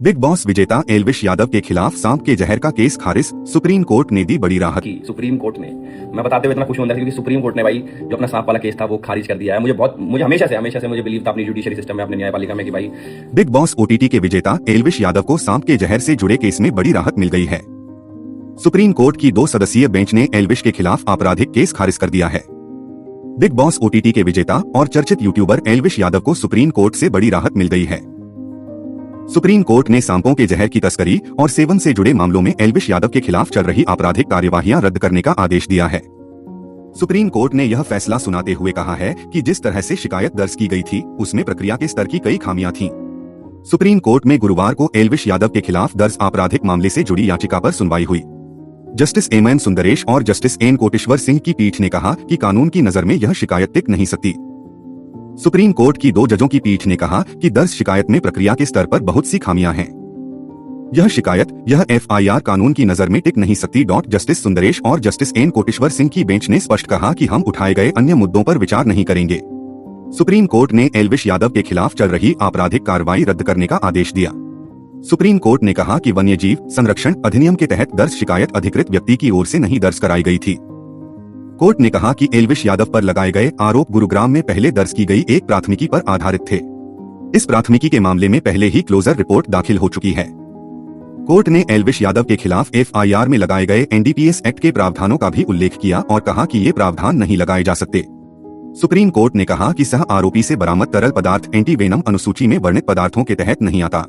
Big boss विजेता एल्विश यादव के खिलाफ सांप के जहर का केस खारिज, सुप्रीम कोर्ट ने दी बड़ी राहत। सुप्रीम कोर्ट ने, मैं बताते हुए इतना खुश हूं अंदर से क्योंकि सुप्रीम कोर्ट ने भाई जो अपना सांप वाला केस था वो खारिज कर दिया है। मुझे हमेशा से मुझे बिलीव था अपनी जुडिशरी सिस्टम में, अपने न्यायपालिका में कि भाई बिग बॉस ओटीटी के विजेता एल्विश यादव को सांप के जहर से जुड़े केस में बड़ी राहत मिल गई है। सुप्रीम कोर्ट की 2 सदस्यीय बेंच ने एल्विश के खिलाफ आपराधिक केस खारिज कर दिया है। बिग बॉस ओटीटी के विजेता और चर्चित यूट्यूबर एल्विश यादव को सुप्रीम कोर्ट से बड़ी राहत मिल गई है। सुप्रीम कोर्ट ने सांपों के जहर की तस्करी और सेवन से जुड़े मामलों में एल्विश यादव के खिलाफ चल रही आपराधिक कार्यवाहियां रद्द करने का आदेश दिया है। सुप्रीम कोर्ट ने यह फैसला सुनाते हुए कहा है कि जिस तरह से शिकायत दर्ज की गई थी उसमें प्रक्रिया के स्तर की कई खामियां थीं। सुप्रीम कोर्ट में गुरुवार को एल्विश यादव के खिलाफ दर्ज आपराधिक मामले से जुड़ी याचिका पर सुनवाई हुई। जस्टिस एमएन सुंदरेश और जस्टिस एन कोटेश्वर सिंह की पीठ ने कहा कि कानून की नजर में यह शिकायत टिक नहीं सकती। सुप्रीम कोर्ट की 2 जजों की पीठ ने कहा कि दर्ज शिकायत में प्रक्रिया के स्तर पर बहुत सी खामियां हैं। यह एफआईआर कानून की नजर में टिक नहीं सकती। जस्टिस सुंदरेश और जस्टिस एन कोटेश्वर सिंह की बेंच ने स्पष्ट कहा कि हम उठाए गए अन्य मुद्दों पर विचार नहीं करेंगे। सुप्रीम कोर्ट ने एल्विश यादव के खिलाफ चल रही आपराधिक कार्रवाई रद्द करने का आदेश दिया। सुप्रीम कोर्ट ने कहा कि वन्यजीव संरक्षण अधिनियम के तहत दर्ज शिकायत अधिकृत व्यक्ति की ओर से नहीं दर्ज कराई गई थी। कोर्ट ने कहा कि एल्विश यादव पर लगाए गए आरोप गुरुग्राम में पहले दर्ज की गई एक प्राथमिकी पर आधारित थे। इस प्राथमिकी के मामले में पहले ही क्लोजर रिपोर्ट दाखिल हो चुकी है। कोर्ट ने एल्विश यादव के खिलाफ एफआईआर में लगाए गए एनडीपीएस एक्ट के प्रावधानों का भी उल्लेख किया और कहा कि ये प्रावधान नहीं लगाए जा सकते। सुप्रीम कोर्ट ने कहा कि सह आरोपी से बरामद तरल पदार्थ एंटीवेनम अनुसूची में वर्णित पदार्थों के तहत नहीं आता।